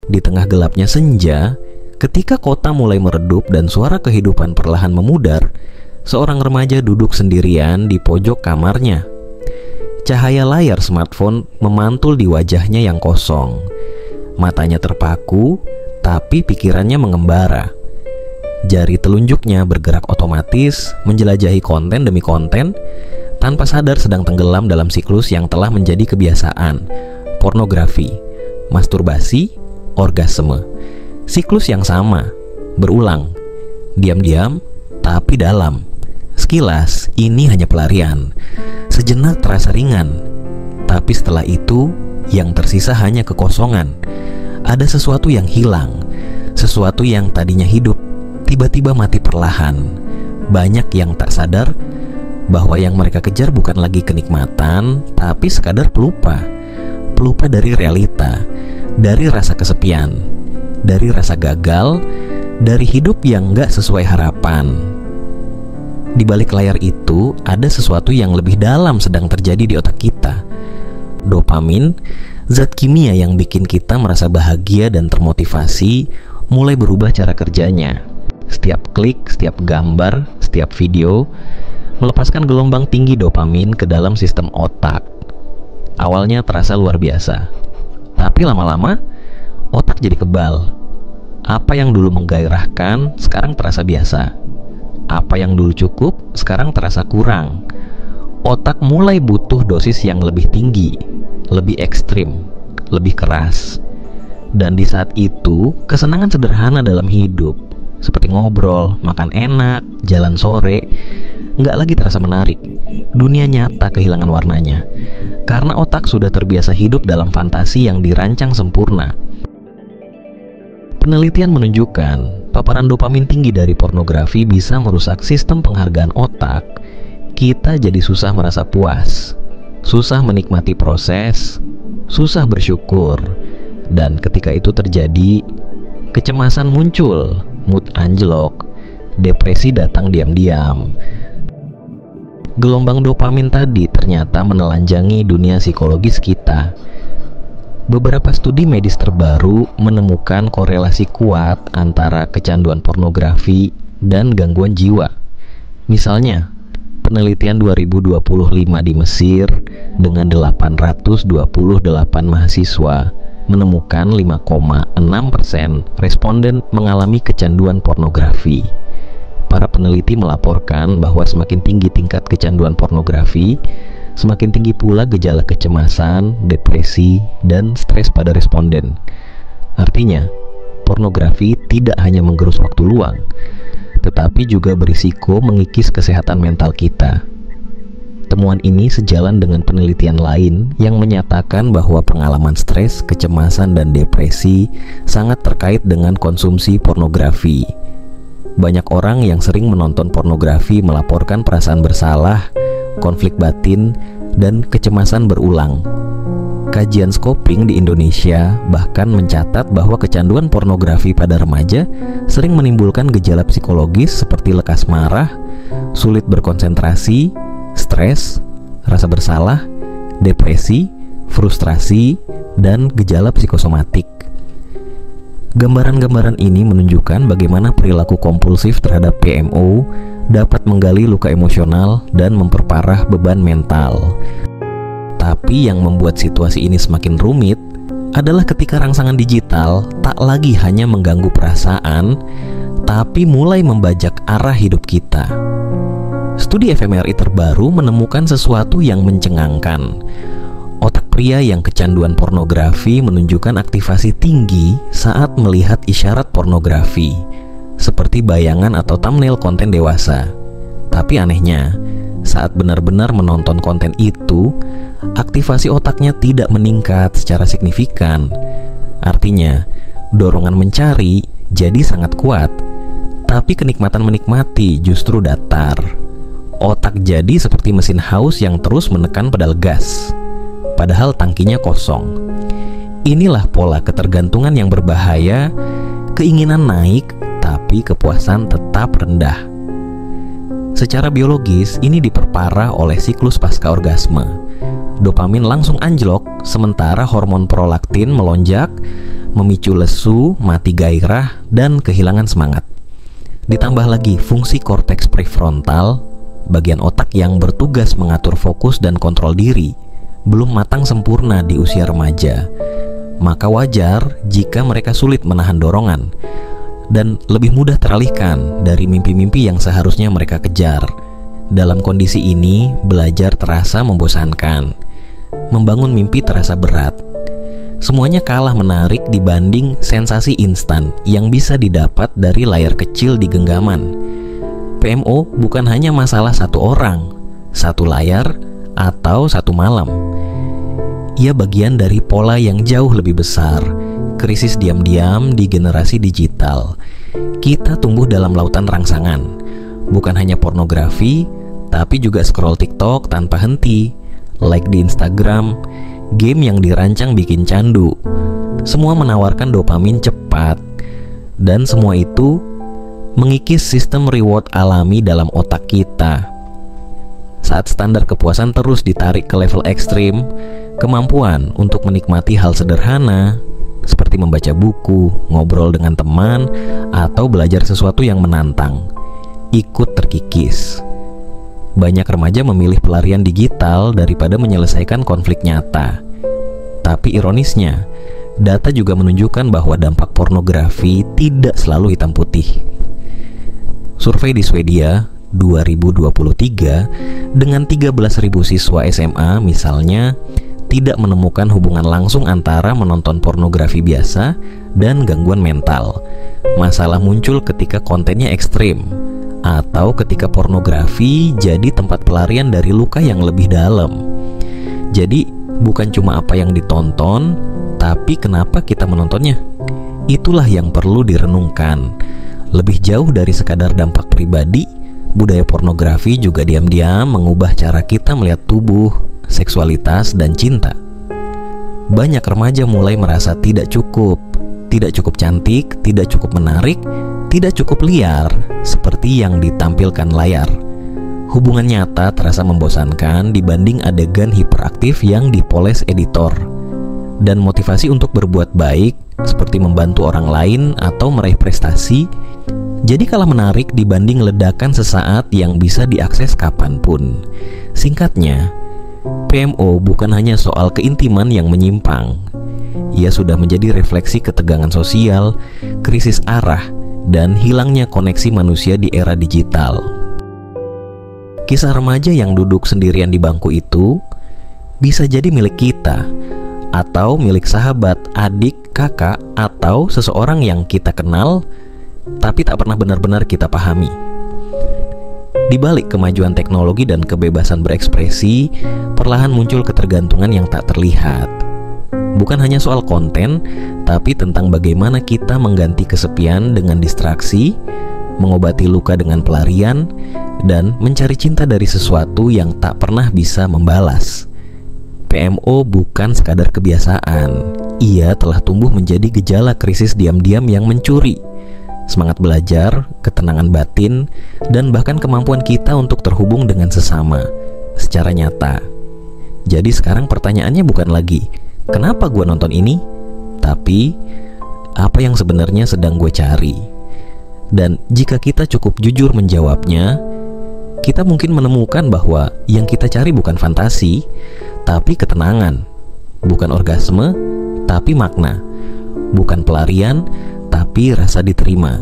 Di tengah gelapnya senja, ketika kota mulai meredup dan suara kehidupan perlahan memudar, seorang remaja duduk sendirian di pojok kamarnya. Cahaya layar smartphone memantul di wajahnya yang kosong. Matanya terpaku, tapi pikirannya mengembara. Jari telunjuknya bergerak otomatis, menjelajahi konten demi konten, tanpa sadar sedang tenggelam dalam siklus yang telah menjadi kebiasaan. Pornografi, masturbasi, orgasme. Siklus yang sama, berulang, diam-diam, tapi dalam. Sekilas, ini hanya pelarian. Sejenak terasa ringan, tapi setelah itu, yang tersisa hanya kekosongan. Ada sesuatu yang hilang, sesuatu yang tadinya hidup, tiba-tiba mati perlahan. Banyak yang tak sadar bahwa yang mereka kejar bukan lagi kenikmatan, tapi sekadar pelupa. Pelupa dari realita, dari rasa kesepian, dari rasa gagal, dari hidup yang gak sesuai harapan. Di balik layar itu, ada sesuatu yang lebih dalam sedang terjadi di otak kita. Dopamin, zat kimia yang bikin kita merasa bahagia dan termotivasi, mulai berubah cara kerjanya. Setiap klik, setiap gambar, setiap video melepaskan gelombang tinggi dopamin ke dalam sistem otak. Awalnya terasa luar biasa, tapi lama-lama otak jadi kebal. Apa yang dulu menggairahkan sekarang terasa biasa. Apa yang dulu cukup sekarang terasa kurang. Otak mulai butuh dosis yang lebih tinggi, lebih ekstrim, lebih keras. Dan di saat itu, kesenangan sederhana dalam hidup seperti ngobrol, makan enak, jalan sore, nggak lagi terasa menarik. Dunia nyata kehilangan warnanya, karena otak sudah terbiasa hidup dalam fantasi yang dirancang sempurna. Penelitian menunjukkan, paparan dopamin tinggi dari pornografi bisa merusak sistem penghargaan otak. Kita jadi susah merasa puas, susah menikmati proses, susah bersyukur. Dan ketika itu terjadi, kecemasan muncul, mood anjlok, depresi datang diam-diam. Gelombang dopamin tadi ternyata menelanjangi dunia psikologis kita. Beberapa studi medis terbaru menemukan korelasi kuat antara kecanduan pornografi dan gangguan jiwa. Misalnya, penelitian 2025 di Mesir dengan 828 mahasiswa menemukan 5,6% responden mengalami kecanduan pornografi. Para peneliti melaporkan bahwa semakin tinggi tingkat kecanduan pornografi, semakin tinggi pula gejala kecemasan, depresi, dan stres pada responden. Artinya, pornografi tidak hanya menggerus waktu luang, tetapi juga berisiko mengikis kesehatan mental kita. Temuan ini sejalan dengan penelitian lain yang menyatakan bahwa pengalaman stres, kecemasan, dan depresi sangat terkait dengan konsumsi pornografi. Banyak orang yang sering menonton pornografi melaporkan perasaan bersalah, konflik batin, dan kecemasan berulang. Kajian Scoping di Indonesia bahkan mencatat bahwa kecanduan pornografi pada remaja sering menimbulkan gejala psikologis seperti lekas marah, sulit berkonsentrasi, stres, rasa bersalah, depresi, frustrasi, dan gejala psikosomatik. Gambaran-gambaran ini menunjukkan bagaimana perilaku kompulsif terhadap PMO dapat menggali luka emosional dan memperparah beban mental. Tapi yang membuat situasi ini semakin rumit adalah ketika rangsangan digital tak lagi hanya mengganggu perasaan, tapi mulai membajak arah hidup kita. Studi fMRI terbaru menemukan sesuatu yang mencengangkan. Otak pria yang kecanduan pornografi menunjukkan aktivasi tinggi saat melihat isyarat pornografi, seperti bayangan atau thumbnail konten dewasa. Tapi anehnya, saat benar-benar menonton konten itu, aktivasi otaknya tidak meningkat secara signifikan. Artinya, dorongan mencari jadi sangat kuat, tapi kenikmatan menikmati justru datar. Otak jadi seperti mesin haus yang terus menekan pedal gas, padahal tangkinya kosong. Inilah pola ketergantungan yang berbahaya, keinginan naik, tapi kepuasan tetap rendah. Secara biologis, ini diperparah oleh siklus pasca orgasme. Dopamin langsung anjlok, sementara hormon prolaktin melonjak, memicu lesu, mati gairah, dan kehilangan semangat. Ditambah lagi fungsi korteks prefrontal, bagian otak yang bertugas mengatur fokus dan kontrol diri, belum matang sempurna di usia remaja. Maka wajar jika mereka sulit menahan dorongan dan lebih mudah teralihkan dari mimpi-mimpi yang seharusnya mereka kejar. Dalam kondisi ini, belajar terasa membosankan. Membangun mimpi terasa berat. Semuanya kalah menarik dibanding sensasi instan yang bisa didapat dari layar kecil di genggaman. PMO bukan hanya masalah satu orang, satu layar, atau satu malam. Ia bagian dari pola yang jauh lebih besar, krisis diam-diam di generasi digital. Kita tumbuh dalam lautan rangsangan, bukan hanya pornografi, tapi juga scroll TikTok tanpa henti, like di Instagram, game yang dirancang bikin candu. Semua menawarkan dopamin cepat, dan semua itu mengikis sistem reward alami dalam otak kita. Saat standar kepuasan terus ditarik ke level ekstrim, kemampuan untuk menikmati hal sederhana seperti membaca buku, ngobrol dengan teman, atau belajar sesuatu yang menantang ikut terkikis. Banyak remaja memilih pelarian digital daripada menyelesaikan konflik nyata. Tapi ironisnya, data juga menunjukkan bahwa dampak pornografi tidak selalu hitam putih. Survei di Swedia 2023 dengan 13.000 siswa SMA misalnya tidak menemukan hubungan langsung antara menonton pornografi biasa dan gangguan mental. Masalah muncul ketika kontennya ekstrim, atau ketika pornografi jadi tempat pelarian dari luka yang lebih dalam. Jadi bukan cuma apa yang ditonton, tapi kenapa kita menontonnya. Itulah yang perlu direnungkan. Lebih jauh dari sekadar dampak pribadi, budaya pornografi juga diam-diam mengubah cara kita melihat tubuh, seksualitas, dan cinta. Banyak remaja mulai merasa tidak cukup cantik, tidak cukup menarik, tidak cukup liar seperti yang ditampilkan layar. Hubungan nyata terasa membosankan dibanding adegan hiperaktif yang dipoles editor. Dan motivasi untuk berbuat baik seperti membantu orang lain atau meraih prestasi jadi kalah menarik dibanding ledakan sesaat yang bisa diakses kapanpun. Singkatnya, PMO bukan hanya soal keintiman yang menyimpang. Ia sudah menjadi refleksi ketegangan sosial, krisis arah, dan hilangnya koneksi manusia di era digital. Kisah remaja yang duduk sendirian di bangku itu bisa jadi milik kita, atau milik sahabat, adik, kakak, atau seseorang yang kita kenal tapi tak pernah benar-benar kita pahami. Di balik kemajuan teknologi dan kebebasan berekspresi, perlahan muncul ketergantungan yang tak terlihat. Bukan hanya soal konten, tapi tentang bagaimana kita mengganti kesepian dengan distraksi, mengobati luka dengan pelarian, dan mencari cinta dari sesuatu yang tak pernah bisa membalas. PMO bukan sekadar kebiasaan. Ia telah tumbuh menjadi gejala krisis diam-diam yang mencuri semangat belajar, ketenangan batin, dan bahkan kemampuan kita untuk terhubung dengan sesama secara nyata. Jadi sekarang pertanyaannya bukan lagi kenapa gue nonton ini, tapi apa yang sebenarnya sedang gue cari. Dan jika kita cukup jujur menjawabnya, kita mungkin menemukan bahwa yang kita cari bukan fantasi, tapi ketenangan. Bukan orgasme, tapi makna. Bukan pelarian, tapi rasa diterima.